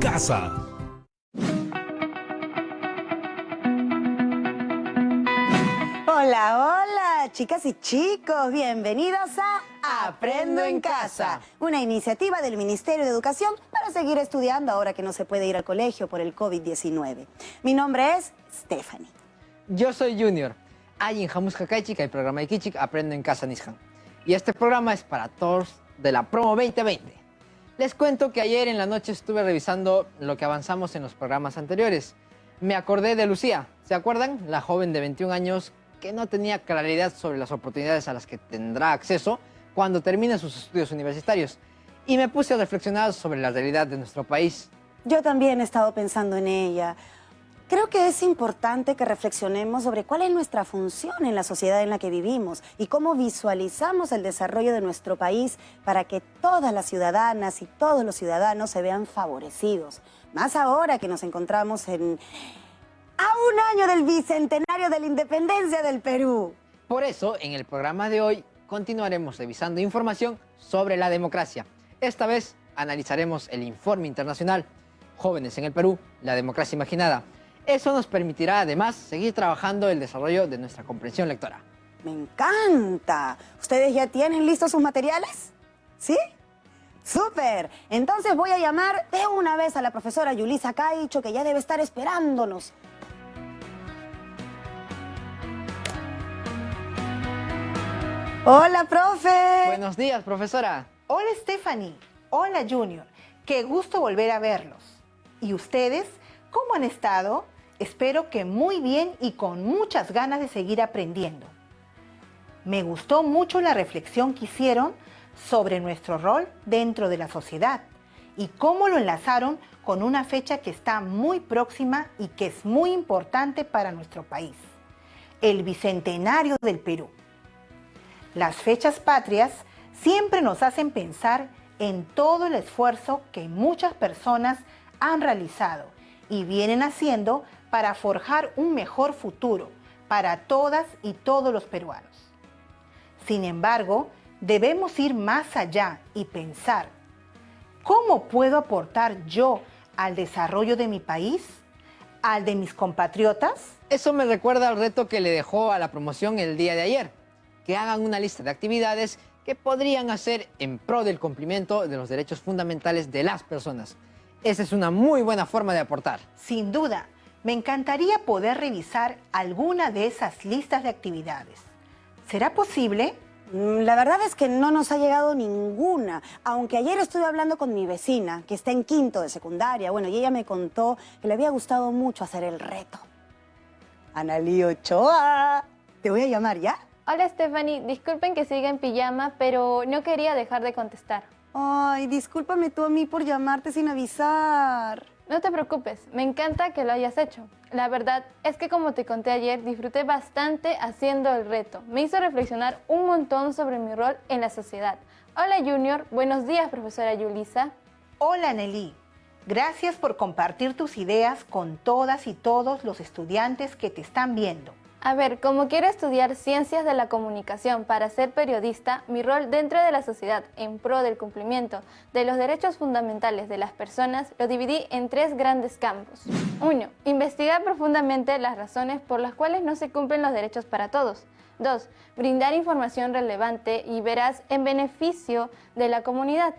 casa. Hola, hola, chicas y chicos, bienvenidos a Aprendo en Casa, una iniciativa del Ministerio de Educación para seguir estudiando ahora que no se puede ir al colegio por el COVID-19. Mi nombre es Stephanie. Yo soy Junior. Hay en Jamus Hakaichik, el programa Ikichik, Aprendo en Casa Nishan. Y este programa es para todos de la promo 2020. Les cuento que ayer en la noche estuve revisando lo que avanzamos en los programas anteriores. Me acordé de Lucía, ¿se acuerdan? La joven de 21 años que no tenía claridad sobre las oportunidades a las que tendrá acceso cuando termine sus estudios universitarios. Y me puse a reflexionar sobre la realidad de nuestro país. Yo también he estado pensando en ella. Creo que es importante que reflexionemos sobre cuál es nuestra función en la sociedad en la que vivimos y cómo visualizamos el desarrollo de nuestro país para que todas las ciudadanas y todos los ciudadanos se vean favorecidos. Más ahora que nos encontramos a un año del bicentenario de la independencia del Perú. Por eso, en el programa de hoy, continuaremos revisando información sobre la democracia. Esta vez analizaremos el informe internacional Jóvenes en el Perú, la democracia imaginada. Eso nos permitirá además seguir trabajando el desarrollo de nuestra comprensión lectora. ¡Me encanta! ¿Ustedes ya tienen listos sus materiales? ¿Sí? ¡Súper! Entonces voy a llamar de una vez a la profesora Yulisa Caicho, que ya debe estar esperándonos. ¡Hola, profe! Buenos días, profesora. Hola, Stephanie. Hola, Junior. Qué gusto volver a verlos. ¿Y ustedes cómo han estado? Espero que muy bien y con muchas ganas de seguir aprendiendo. Me gustó mucho la reflexión que hicieron sobre nuestro rol dentro de la sociedad y cómo lo enlazaron con una fecha que está muy próxima y que es muy importante para nuestro país, el Bicentenario del Perú. Las fechas patrias siempre nos hacen pensar en todo el esfuerzo que muchas personas han realizado y vienen haciendo para forjar un mejor futuro para todas y todos los peruanos. Sin embargo, debemos ir más allá y pensar, ¿cómo puedo aportar yo al desarrollo de mi país? ¿Al de mis compatriotas? Eso me recuerda al reto que le dejó a la promoción el día de ayer, que hagan una lista de actividades que podrían hacer en pro del cumplimiento de los derechos fundamentales de las personas. Esa es una muy buena forma de aportar. Sin duda, me encantaría poder revisar alguna de esas listas de actividades. ¿Será posible? La verdad es que no nos ha llegado ninguna, aunque ayer estuve hablando con mi vecina, que está en quinto de secundaria, y ella me contó que le había gustado mucho hacer el reto. Analí Ochoa, te voy a llamar, ¿ya? Hola Stephanie, disculpen que siga en pijama, pero no quería dejar de contestar. Ay, discúlpame tú a mí por llamarte sin avisar. No te preocupes, me encanta que lo hayas hecho. La verdad es que como te conté ayer, disfruté bastante haciendo el reto. Me hizo reflexionar un montón sobre mi rol en la sociedad. Hola Junior, buenos días profesora Yulisa. Hola Nelly, gracias por compartir tus ideas con todas y todos los estudiantes que te están viendo. A ver, como quiero estudiar Ciencias de la Comunicación para ser periodista, mi rol dentro de la sociedad en pro del cumplimiento de los derechos fundamentales de las personas lo dividí en 3 grandes campos. 1. Investigar profundamente las razones por las cuales no se cumplen los derechos para todos. 2. Brindar información relevante y veraz en beneficio de la comunidad.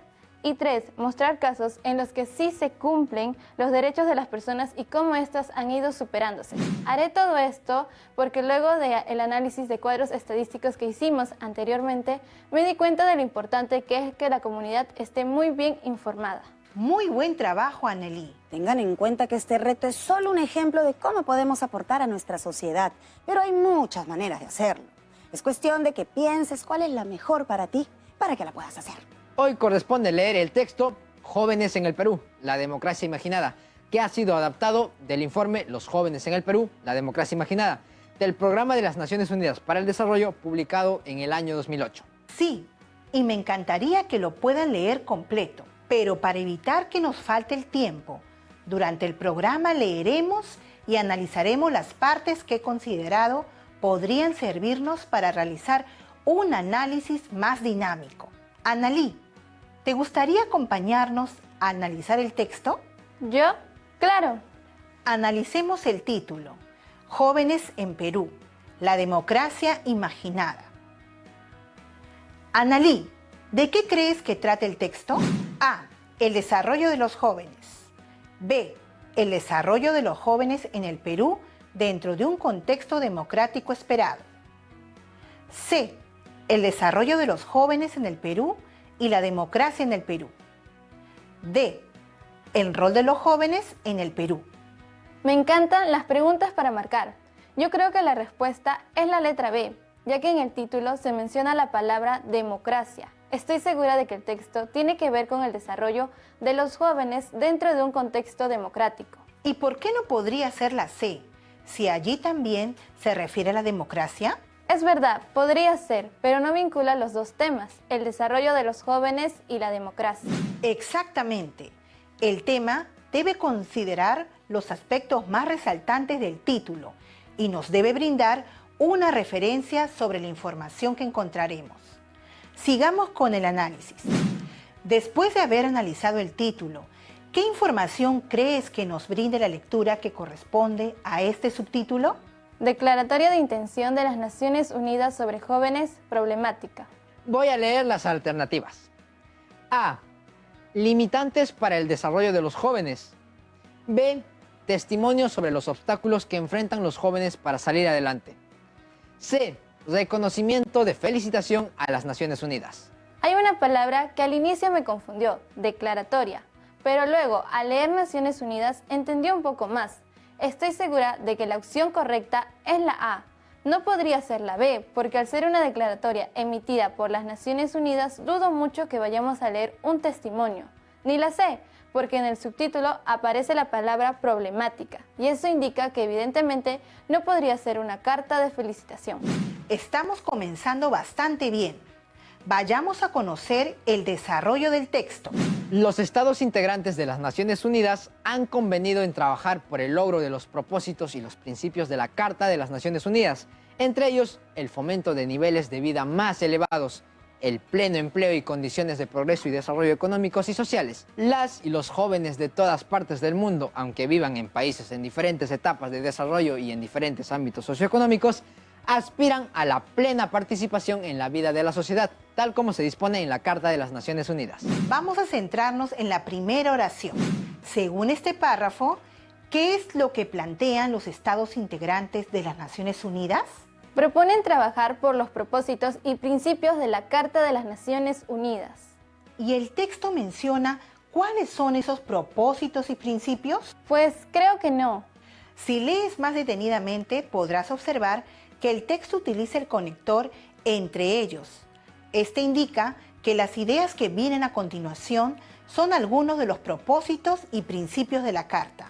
Y 3. Mostrar casos en los que sí se cumplen los derechos de las personas y cómo éstas han ido superándose. Haré todo esto porque luego del análisis de cuadros estadísticos que hicimos anteriormente, me di cuenta de lo importante que es que la comunidad esté muy bien informada. Muy buen trabajo, Anneli. Tengan en cuenta que este reto es solo un ejemplo de cómo podemos aportar a nuestra sociedad, pero hay muchas maneras de hacerlo. Es cuestión de que pienses cuál es la mejor para ti, para que la puedas hacer. Hoy corresponde leer el texto Jóvenes en el Perú, la democracia imaginada, que ha sido adaptado del informe Los jóvenes en el Perú, la democracia imaginada, del Programa de las Naciones Unidas para el Desarrollo, publicado en el año 2008. Sí, y me encantaría que lo puedan leer completo, pero para evitar que nos falte el tiempo, durante el programa leeremos y analizaremos las partes que he considerado podrían servirnos para realizar un análisis más dinámico. Annalí, ¿te gustaría acompañarnos a analizar el texto? ¿Yo? Claro. Analicemos el título. Jóvenes en Perú, la democracia imaginada. Analí, ¿de qué crees que trata el texto? A. El desarrollo de los jóvenes. B. El desarrollo de los jóvenes en el Perú dentro de un contexto democrático esperado. C. El desarrollo de los jóvenes en el Perú y la democracia en el Perú. D. El rol de los jóvenes en el Perú. Me encantan las preguntas para marcar. Yo creo que la respuesta es la letra B, ya que en el título se menciona la palabra democracia. Estoy segura de que el texto tiene que ver con el desarrollo de los jóvenes dentro de un contexto democrático. ¿Y por qué no podría ser la C, si allí también se refiere a la democracia? Es verdad, podría ser, pero no vincula los dos temas, el desarrollo de los jóvenes y la democracia. Exactamente. El tema debe considerar los aspectos más resaltantes del título y nos debe brindar una referencia sobre la información que encontraremos. Sigamos con el análisis. Después de haber analizado el título, ¿qué información crees que nos brinde la lectura que corresponde a este subtítulo? Declaratoria de Intención de las Naciones Unidas sobre Jóvenes, problemática. Voy a leer las alternativas. A. Limitantes para el desarrollo de los jóvenes. B. Testimonios sobre los obstáculos que enfrentan los jóvenes para salir adelante. C. Reconocimiento de felicitación a las Naciones Unidas. Hay una palabra que al inicio me confundió, declaratoria, pero luego al leer Naciones Unidas entendí un poco más. Estoy segura de que la opción correcta es la A. No podría ser la B, porque al ser una declaratoria emitida por las Naciones Unidas, dudo mucho que vayamos a leer un testimonio. Ni la C, porque en el subtítulo aparece la palabra problemática, y eso indica que evidentemente no podría ser una carta de felicitación. Estamos comenzando bastante bien. Vayamos a conocer el desarrollo del texto. Los estados integrantes de las Naciones Unidas han convenido en trabajar por el logro de los propósitos y los principios de la Carta de las Naciones Unidas, entre ellos el fomento de niveles de vida más elevados, el pleno empleo y condiciones de progreso y desarrollo económicos y sociales. Las y los jóvenes de todas partes del mundo, aunque vivan en países en diferentes etapas de desarrollo y en diferentes ámbitos socioeconómicos, aspiran a la plena participación en la vida de la sociedad, tal como se dispone en la Carta de las Naciones Unidas. Vamos a centrarnos en la primera oración. Según este párrafo, ¿qué es lo que plantean los estados integrantes de las Naciones Unidas? Proponen trabajar por los propósitos y principios de la Carta de las Naciones Unidas. ¿Y el texto menciona cuáles son esos propósitos y principios? Pues creo que no. Si lees más detenidamente, podrás observar que el texto utiliza el conector entre ellos. Este indica que las ideas que vienen a continuación son algunos de los propósitos y principios de la Carta.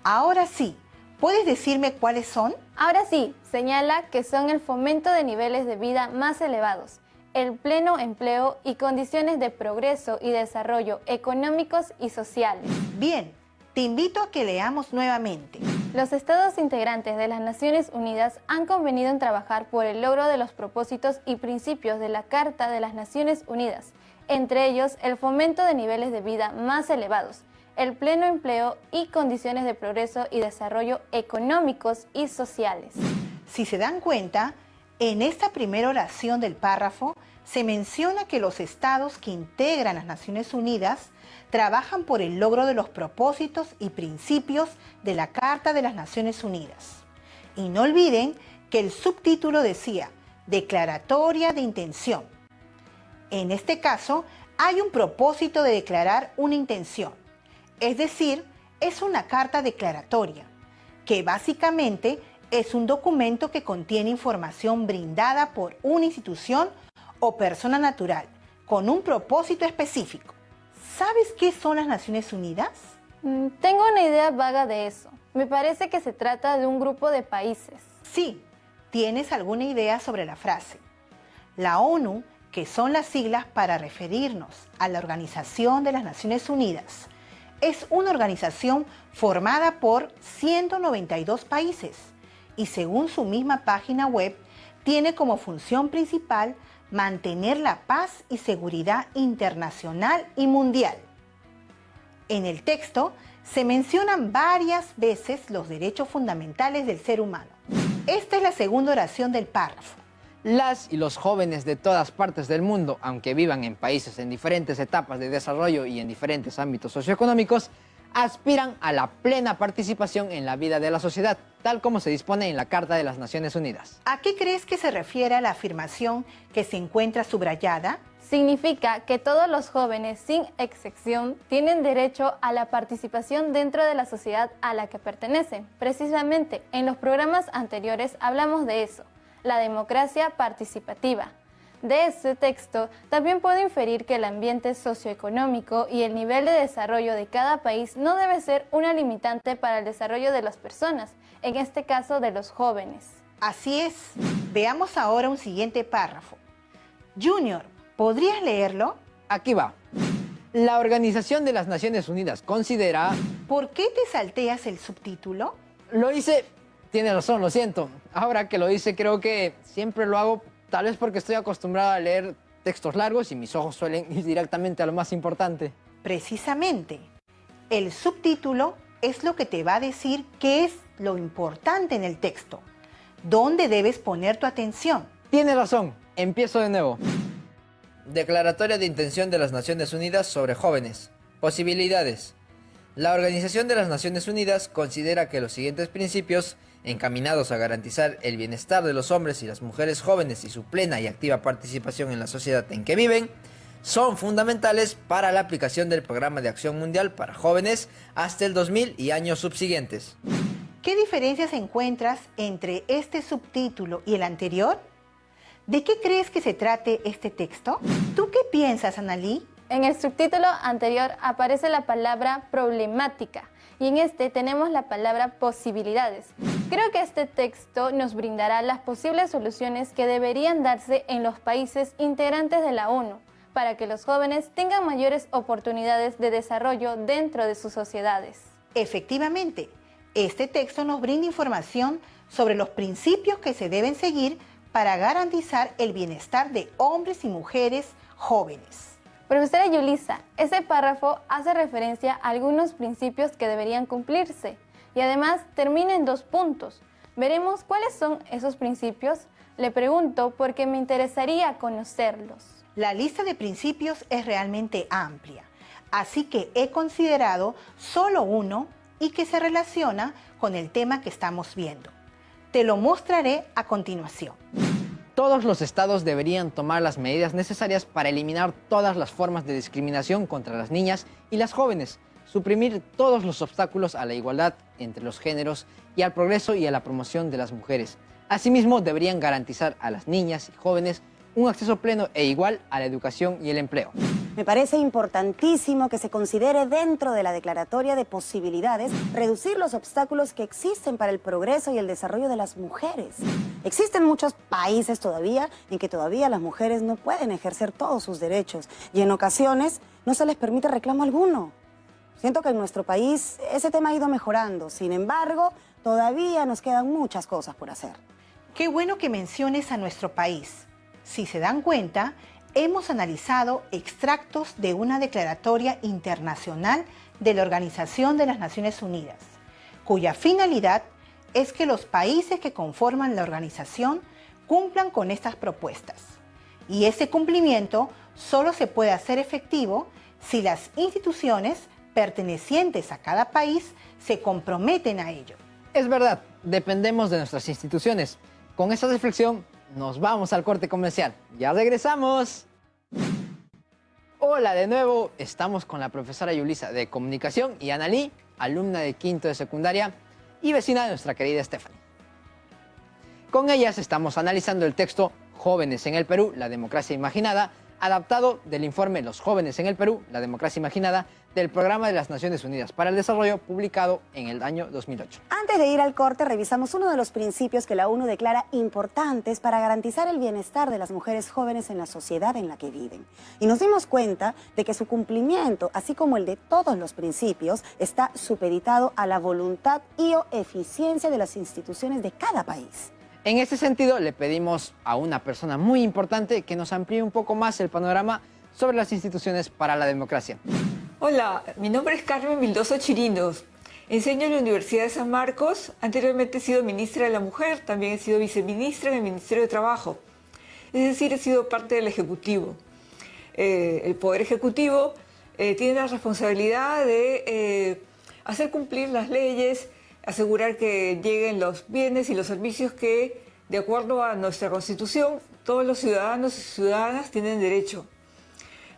Ahora sí, ¿puedes decirme cuáles son? Ahora sí, señala que son el fomento de niveles de vida más elevados, el pleno empleo y condiciones de progreso y desarrollo económicos y sociales. Bien, te invito a que leamos nuevamente. Los estados integrantes de las Naciones Unidas han convenido en trabajar por el logro de los propósitos y principios de la Carta de las Naciones Unidas, entre ellos el fomento de niveles de vida más elevados, el pleno empleo y condiciones de progreso y desarrollo económicos y sociales. Si se dan cuenta, en esta primera oración del párrafo se menciona que los estados que integran las Naciones Unidas trabajan por el logro de los propósitos y principios de la Carta de las Naciones Unidas. Y no olviden que el subtítulo decía Declaratoria de Intención. En este caso, hay un propósito de declarar una intención, es decir, es una carta declaratoria, que básicamente es un documento que contiene información brindada por una institución o persona natural, con un propósito específico. ¿Sabes qué son las Naciones Unidas? Tengo una idea vaga de eso. Me parece que se trata de un grupo de países. Sí, ¿tienes alguna idea sobre la frase? La ONU, que son las siglas para referirnos a la Organización de las Naciones Unidas, es una organización formada por 192 países y según su misma página web, tiene como función principal mantener la paz y seguridad internacional y mundial. En el texto se mencionan varias veces los derechos fundamentales del ser humano. Esta es la segunda oración del párrafo. Las y los jóvenes de todas partes del mundo, aunque vivan en países en diferentes etapas de desarrollo y en diferentes ámbitos socioeconómicos, aspiran a la plena participación en la vida de la sociedad, tal como se dispone en la Carta de las Naciones Unidas. ¿A qué crees que se refiere la afirmación que se encuentra subrayada? Significa que todos los jóvenes, sin excepción, tienen derecho a la participación dentro de la sociedad a la que pertenecen. Precisamente, en los programas anteriores hablamos de eso, la democracia participativa. De este texto, también puedo inferir que el ambiente socioeconómico y el nivel de desarrollo de cada país no debe ser una limitante para el desarrollo de las personas, en este caso de los jóvenes. Así es. Veamos ahora un siguiente párrafo. Junior, ¿podrías leerlo? Aquí va. La Organización de las Naciones Unidas considera... ¿Por qué te salteas el subtítulo? Lo hice... Tiene razón, lo siento. Ahora que lo hice, creo que siempre lo hago, tal vez porque estoy acostumbrado a leer textos largos y mis ojos suelen ir directamente a lo más importante. Precisamente. El subtítulo es lo que te va a decir qué es lo importante en el texto, dónde debes poner tu atención. Tiene razón. Empiezo de nuevo. Declaratoria de Intención de las Naciones Unidas sobre Jóvenes. Posibilidades. La Organización de las Naciones Unidas considera que los siguientes principios, encaminados a garantizar el bienestar de los hombres y las mujeres jóvenes y su plena y activa participación en la sociedad en que viven, son fundamentales para la aplicación del Programa de Acción Mundial para Jóvenes hasta el 2000 y años subsiguientes. ¿Qué diferencias encuentras entre este subtítulo y el anterior? ¿De qué crees que se trate este texto? ¿Tú qué piensas, Analí? En el subtítulo anterior aparece la palabra problemática y en este tenemos la palabra posibilidades. Creo que este texto nos brindará las posibles soluciones que deberían darse en los países integrantes de la ONU para que los jóvenes tengan mayores oportunidades de desarrollo dentro de sus sociedades. Efectivamente, este texto nos brinda información sobre los principios que se deben seguir para garantizar el bienestar de hombres y mujeres jóvenes. Profesora Yulisa, ese párrafo hace referencia a algunos principios que deberían cumplirse y además termina en 2 puntos. Veremos cuáles son esos principios. Le pregunto porque me interesaría conocerlos. La lista de principios es realmente amplia, así que he considerado solo uno y que se relaciona con el tema que estamos viendo. Te lo mostraré a continuación. Todos los estados deberían tomar las medidas necesarias para eliminar todas las formas de discriminación contra las niñas y las jóvenes, suprimir todos los obstáculos a la igualdad entre los géneros y al progreso y a la promoción de las mujeres. Asimismo, deberían garantizar a las niñas y jóvenes un acceso pleno e igual a la educación y el empleo. Me parece importantísimo que se considere dentro de la declaratoria de posibilidades reducir los obstáculos que existen para el progreso y el desarrollo de las mujeres. Existen muchos países todavía en que todavía las mujeres no pueden ejercer todos sus derechos y en ocasiones no se les permite reclamo alguno. Siento que en nuestro país ese tema ha ido mejorando, sin embargo, todavía nos quedan muchas cosas por hacer. Qué bueno que menciones a nuestro país. Si se dan cuenta, hemos analizado extractos de una declaratoria internacional de la Organización de las Naciones Unidas, cuya finalidad es que los países que conforman la organización cumplan con estas propuestas. Y ese cumplimiento solo se puede hacer efectivo si las instituciones pertenecientes a cada país se comprometen a ello. Es verdad, dependemos de nuestras instituciones. Con esta reflexión, nos vamos al corte comercial. ¡Ya regresamos! Hola de nuevo, estamos con la profesora Yulisa de Comunicación y Analí, alumna de quinto de secundaria y vecina de nuestra querida Stephanie. Con ellas estamos analizando el texto Jóvenes en el Perú, la democracia imaginada, adaptado del informe Los jóvenes en el Perú, la democracia imaginada, del Programa de las Naciones Unidas para el Desarrollo, publicado en el año 2008. Antes de ir al corte, revisamos uno de los principios que la ONU declara importantes para garantizar el bienestar de las mujeres jóvenes en la sociedad en la que viven. Y nos dimos cuenta de que su cumplimiento, así como el de todos los principios, está supeditado a la voluntad y o eficiencia de las instituciones de cada país. En este sentido, le pedimos a una persona muy importante que nos amplíe un poco más el panorama sobre las instituciones para la democracia. Hola, mi nombre es Carmen Vildoso Chirinos. Enseño en la Universidad de San Marcos. Anteriormente he sido ministra de la Mujer, también he sido viceministra en el Ministerio de Trabajo. Es decir, he sido parte del Ejecutivo. El Poder Ejecutivo tiene la responsabilidad de hacer cumplir las leyes, asegurar que lleguen los bienes y los servicios que, de acuerdo a nuestra Constitución, todos los ciudadanos y ciudadanas tienen derecho.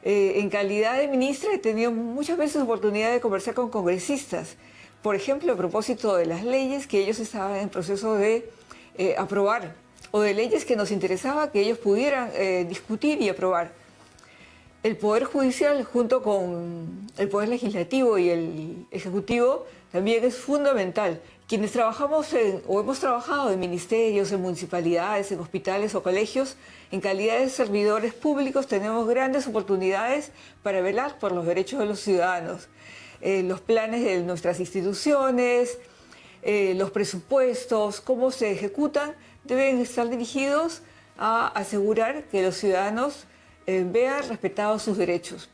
En calidad de ministra he tenido muchas veces oportunidad de conversar con congresistas, por ejemplo, a propósito de las leyes que ellos estaban en proceso de aprobar, o de leyes que nos interesaba que ellos pudieran discutir y aprobar. El Poder Judicial, junto con el Poder Legislativo y el Ejecutivo, también es fundamental. Quienes trabajamos o hemos trabajado en ministerios, en municipalidades, en hospitales o colegios, en calidad de servidores públicos, tenemos grandes oportunidades para velar por los derechos de los ciudadanos. Los planes de nuestras instituciones, los presupuestos, cómo se ejecutan, deben estar dirigidos a asegurar que los ciudadanos vean respetados sus derechos.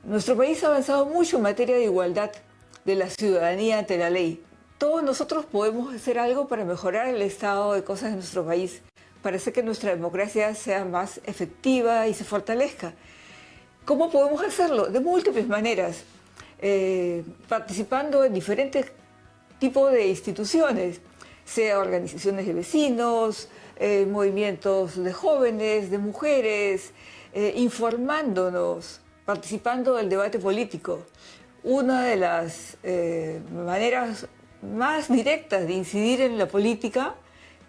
Nuestro país ha avanzado mucho en materia de igualdad de la ciudadanía ante la ley. Todos nosotros podemos hacer algo para mejorar el estado de cosas de nuestro país, para hacer que nuestra democracia sea más efectiva y se fortalezca. ¿Cómo podemos hacerlo? De múltiples maneras, participando en diferentes tipos de instituciones, sea organizaciones de vecinos, movimientos de jóvenes, de mujeres, informándonos, participando del debate político. Una de las maneras más directas de incidir en la política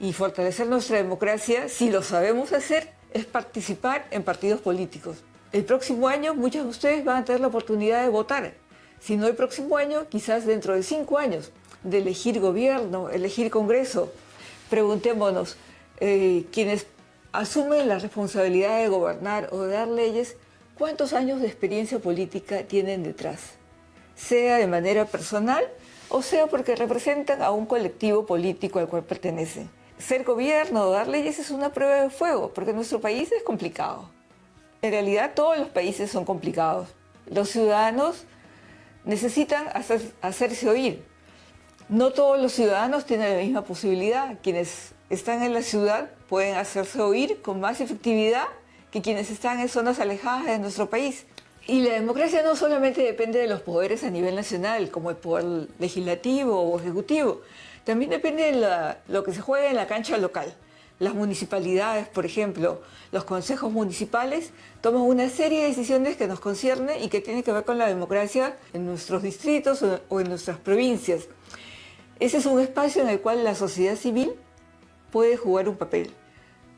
y fortalecer nuestra democracia, si lo sabemos hacer, es participar en partidos políticos. El próximo año muchos de ustedes van a tener la oportunidad de votar. Si no el próximo año, quizás dentro de 5 años, de elegir gobierno, elegir Congreso. Preguntémonos, quienes asumen la responsabilidad de gobernar o de dar leyes, ¿cuántos años de experiencia política tienen detrás? Sea de manera personal o sea porque representan a un colectivo político al cual pertenecen. Ser gobierno o dar leyes es una prueba de fuego, porque nuestro país es complicado. En realidad todos los países son complicados. Los ciudadanos necesitan hacerse oír. No todos los ciudadanos tienen la misma posibilidad. Quienes están en la ciudad pueden hacerse oír con más efectividad que quienes están en zonas alejadas de nuestro país. Y la democracia no solamente depende de los poderes a nivel nacional, como el poder legislativo o ejecutivo, también depende de lo que se juega en la cancha local. Las municipalidades, por ejemplo, los consejos municipales toman una serie de decisiones que nos conciernen y que tienen que ver con la democracia en nuestros distritos o en nuestras provincias. Ese es un espacio en el cual la sociedad civil puede jugar un papel.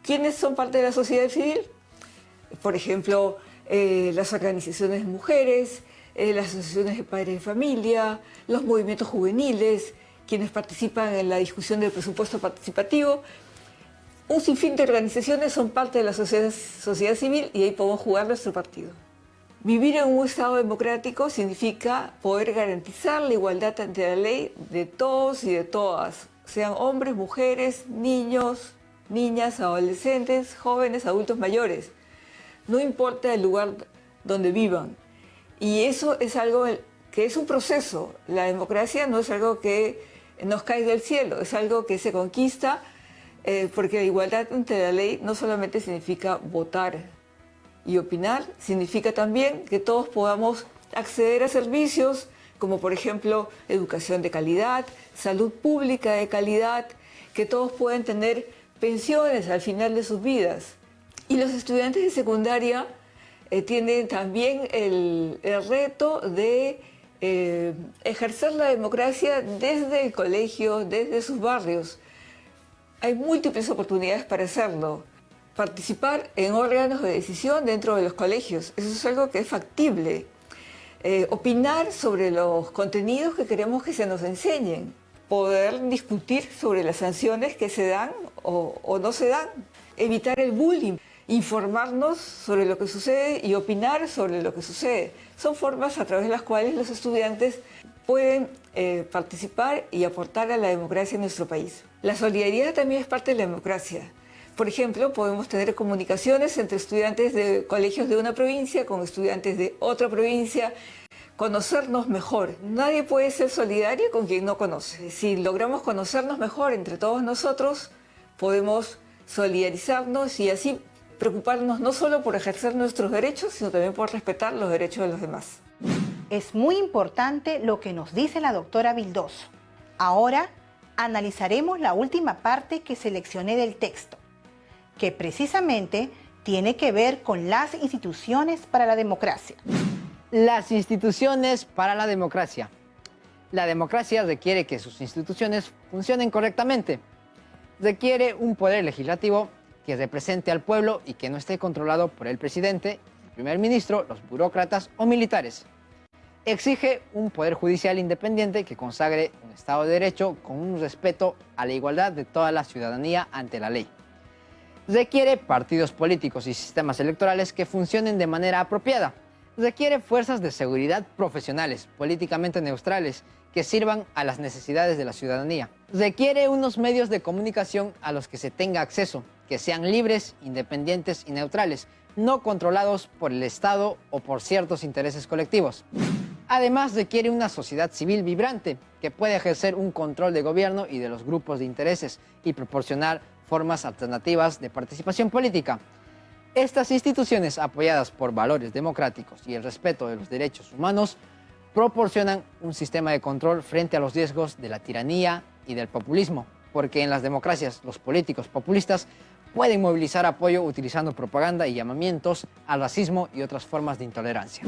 ¿Quiénes son parte de la sociedad civil? Por ejemplo, las organizaciones de mujeres, las asociaciones de padres de familia, los movimientos juveniles, quienes participan en la discusión del presupuesto participativo. Un sinfín de organizaciones son parte de la sociedad civil y ahí podemos jugar nuestro partido. Vivir en un Estado democrático significa poder garantizar la igualdad ante la ley de todos y de todas, sean hombres, mujeres, niños, niñas, adolescentes, jóvenes, adultos mayores. No importa el lugar donde vivan. Y eso es algo que es un proceso. La democracia no es algo que nos cae del cielo, es algo que se conquista porque la igualdad ante la ley no solamente significa votar y opinar, significa también que todos podamos acceder a servicios como por ejemplo educación de calidad, salud pública de calidad, que todos puedan tener pensiones al final de sus vidas. Y los estudiantes de secundaria tienen también el reto de ejercer la democracia desde el colegio, desde sus barrios. Hay múltiples oportunidades para hacerlo. Participar en órganos de decisión dentro de los colegios, eso es algo que es factible. Opinar sobre los contenidos que queremos que se nos enseñen. Poder discutir sobre las sanciones que se dan o no se dan. Evitar el bullying. Informarnos sobre lo que sucede y opinar sobre lo que sucede. Son formas a través de las cuales los estudiantes pueden participar y aportar a la democracia en nuestro país. La solidaridad también es parte de la democracia. Por ejemplo, podemos tener comunicaciones entre estudiantes de colegios de una provincia con estudiantes de otra provincia, conocernos mejor. Nadie puede ser solidario con quien no conoce. Si logramos conocernos mejor entre todos nosotros, podemos solidarizarnos y así preocuparnos no solo por ejercer nuestros derechos, sino también por respetar los derechos de los demás. Es muy importante lo que nos dice la doctora Vildoso. Ahora analizaremos la última parte que seleccioné del texto, que precisamente tiene que ver con las instituciones para la democracia. Las instituciones para la democracia. La democracia requiere que sus instituciones funcionen correctamente. Requiere un poder legislativo que represente al pueblo y que no esté controlado por el presidente, el primer ministro, los burócratas o militares. Exige un poder judicial independiente que consagre un Estado de Derecho con un respeto a la igualdad de toda la ciudadanía ante la ley. Requiere partidos políticos y sistemas electorales que funcionen de manera apropiada. Requiere fuerzas de seguridad profesionales, políticamente neutrales, que sirvan a las necesidades de la ciudadanía. Requiere unos medios de comunicación a los que se tenga acceso, que sean libres, independientes y neutrales, no controlados por el Estado o por ciertos intereses colectivos. Además, requiere una sociedad civil vibrante, que pueda ejercer un control de gobierno y de los grupos de intereses y proporcionar formas alternativas de participación política. Estas instituciones, apoyadas por valores democráticos y el respeto de los derechos humanos, proporcionan un sistema de control frente a los riesgos de la tiranía y del populismo, porque en las democracias los políticos populistas pueden movilizar apoyo utilizando propaganda y llamamientos al racismo y otras formas de intolerancia.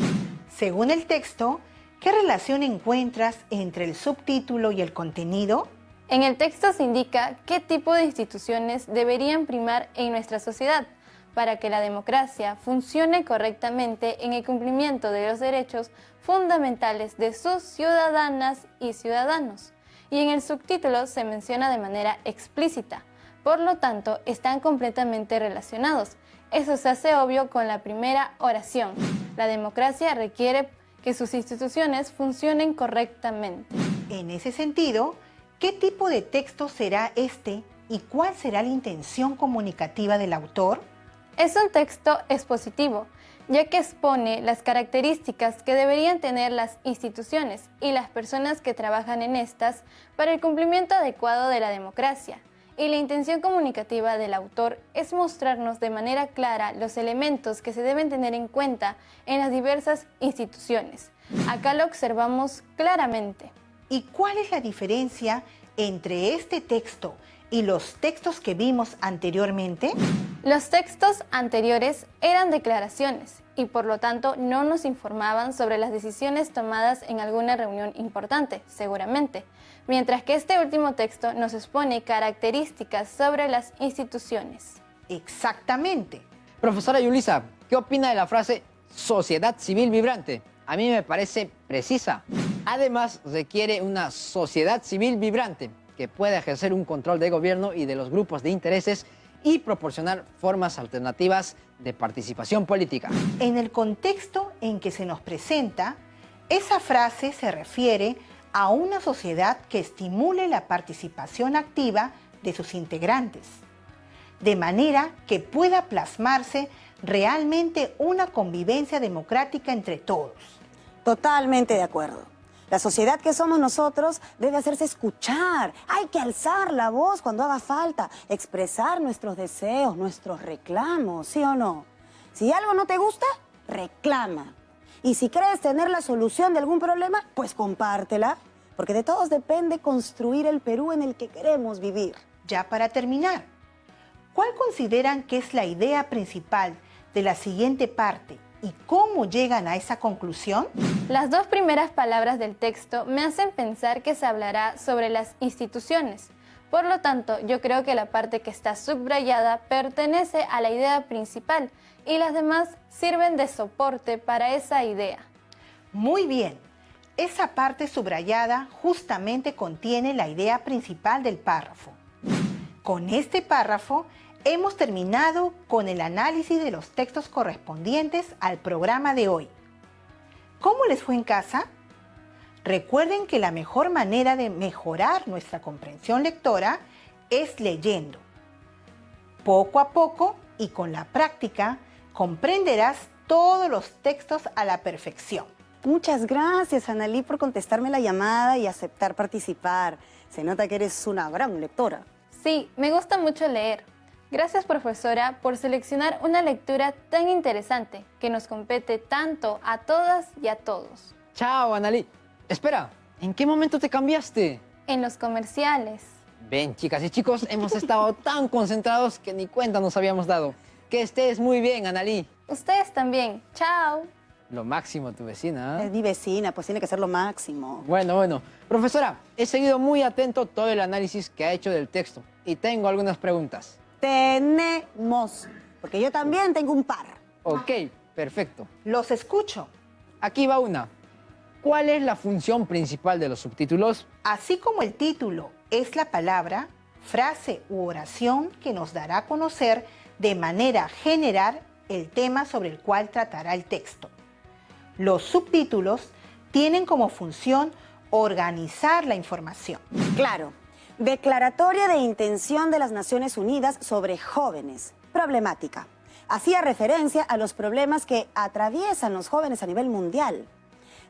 Según el texto, ¿qué relación encuentras entre el subtítulo y el contenido? En el texto se indica qué tipo de instituciones deberían primar en nuestra sociedad para que la democracia funcione correctamente en el cumplimiento de los derechos fundamentales de sus ciudadanas y ciudadanos. Y en el subtítulo se menciona de manera explícita, por lo tanto están completamente relacionados. Eso se hace obvio con la primera oración. La democracia requiere que sus instituciones funcionen correctamente. En ese sentido, ¿qué tipo de texto será este y cuál será la intención comunicativa del autor? Es un texto expositivo, ya que expone las características que deberían tener las instituciones y las personas que trabajan en estas para el cumplimiento adecuado de la democracia. Y la intención comunicativa del autor es mostrarnos de manera clara los elementos que se deben tener en cuenta en las diversas instituciones. Acá lo observamos claramente. ¿Y cuál es la diferencia entre este texto y los textos que vimos anteriormente? Los textos anteriores eran declaraciones y por lo tanto no nos informaban sobre las decisiones tomadas en alguna reunión importante, seguramente, mientras que este último texto nos expone características sobre las instituciones. Exactamente. Profesora Yulisa, ¿qué opina de la frase sociedad civil vibrante? A mí me parece precisa. Además, requiere una sociedad civil vibrante que pueda ejercer un control de gobierno y de los grupos de intereses y proporcionar formas alternativas de participación política. En el contexto en que se nos presenta, esa frase se refiere a una sociedad que estimule la participación activa de sus integrantes, de manera que pueda plasmarse realmente una convivencia democrática entre todos. Totalmente de acuerdo. La sociedad que somos nosotros debe hacerse escuchar. Hay que alzar la voz cuando haga falta, expresar nuestros deseos, nuestros reclamos, ¿sí o no? Si algo no te gusta, reclama. Y si crees tener la solución de algún problema, pues compártela, porque de todos depende construir el Perú en el que queremos vivir. Ya para terminar, ¿cuál consideran que es la idea principal de la siguiente parte y cómo llegan a esa conclusión? Las dos primeras palabras del texto me hacen pensar que se hablará sobre las instituciones. Por lo tanto, yo creo que la parte que está subrayada pertenece a la idea principal y las demás sirven de soporte para esa idea. Muy bien. Esa parte subrayada justamente contiene la idea principal del párrafo. Con este párrafo hemos terminado con el análisis de los textos correspondientes al programa de hoy. ¿Cómo les fue en casa? Recuerden que la mejor manera de mejorar nuestra comprensión lectora es leyendo. Poco a poco y con la práctica, comprenderás todos los textos a la perfección. Muchas gracias, Analí, por contestarme la llamada y aceptar participar. Se nota que eres una gran lectora. Sí, me gusta mucho leer. Gracias, profesora, por seleccionar una lectura tan interesante que nos compete tanto a todas y a todos. Chao, Analí. Espera, ¿en qué momento te cambiaste? En los comerciales. Ven, chicas y chicos, hemos estado tan concentrados que ni cuenta nos habíamos dado. Que estés muy bien, Analí. Ustedes también. Chao. Lo máximo, tu vecina, ¿eh? Es mi vecina, pues tiene que ser lo máximo. Bueno. Profesora, he seguido muy atento todo el análisis que ha hecho del texto y tengo algunas preguntas. Tenemos, porque yo también tengo un par. Ok, perfecto. Los escucho. Aquí va una. ¿Cuál es la función principal de los subtítulos? Así como el título es la palabra, frase u oración que nos dará a conocer de manera general el tema sobre el cual tratará el texto. Los subtítulos tienen como función organizar la información. Claro, Declaratoria de Intención de las Naciones Unidas sobre Jóvenes. Problemática. Hacía referencia a los problemas que atraviesan los jóvenes a nivel mundial.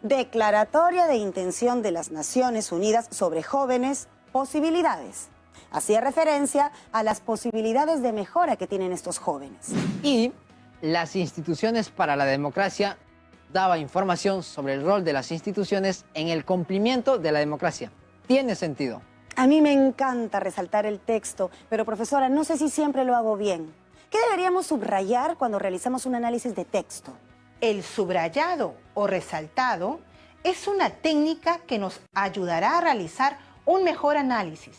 Declaratoria de Intención de las Naciones Unidas sobre Jóvenes. Posibilidades. Hacía referencia a las posibilidades de mejora que tienen estos jóvenes. Y las instituciones para la democracia daba información sobre el rol de las instituciones en el cumplimiento de la democracia. Tiene sentido. A mí me encanta resaltar el texto, pero profesora, no sé si siempre lo hago bien. ¿Qué deberíamos subrayar cuando realizamos un análisis de texto? El subrayado o resaltado es una técnica que nos ayudará a realizar un mejor análisis.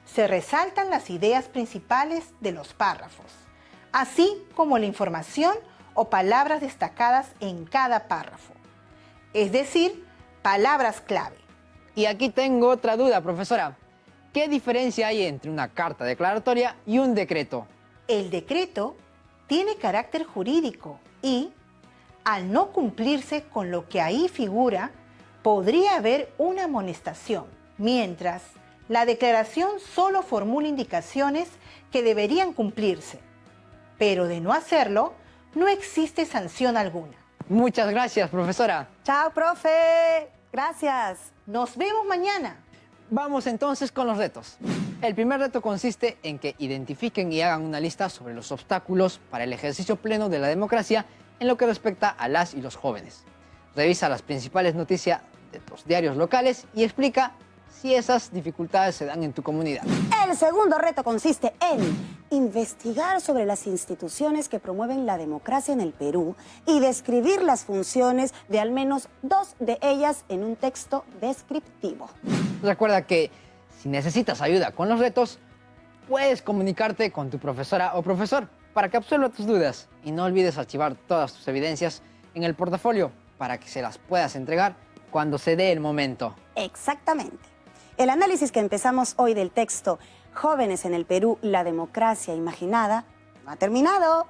Se resaltan las ideas principales de los párrafos, así como la información o palabras destacadas en cada párrafo, es decir, palabras clave. Y aquí tengo otra duda, profesora. ¿Qué diferencia hay entre una carta declaratoria y un decreto? El decreto tiene carácter jurídico y, al no cumplirse con lo que ahí figura, podría haber una amonestación, mientras la declaración solo formula indicaciones que deberían cumplirse, pero de no hacerlo, no existe sanción alguna. Muchas gracias, profesora. Chao, profe. Gracias. Nos vemos mañana. Vamos entonces con los retos. El primer reto consiste en que identifiquen y hagan una lista sobre los obstáculos para el ejercicio pleno de la democracia en lo que respecta a las y los jóvenes. Revisa las principales noticias de los diarios locales y explica si esas dificultades se dan en tu comunidad. El segundo reto consiste en investigar sobre las instituciones que promueven la democracia en el Perú y describir las funciones de al menos 2 de ellas en un texto descriptivo. Recuerda que si necesitas ayuda con los retos, puedes comunicarte con tu profesora o profesor para que absuelva tus dudas. Y no olvides archivar todas tus evidencias en el portafolio para que se las puedas entregar cuando se dé el momento. Exactamente. El análisis que empezamos hoy del texto Jóvenes en el Perú, la democracia imaginada, no ha terminado.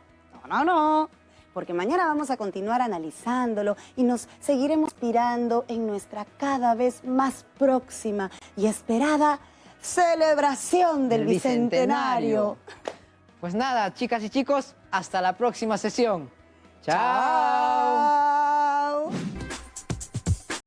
No. Porque mañana vamos a continuar analizándolo y nos seguiremos inspirando en nuestra cada vez más próxima y esperada celebración del Bicentenario. Pues nada, chicas y chicos, hasta la próxima sesión. ¡Chao!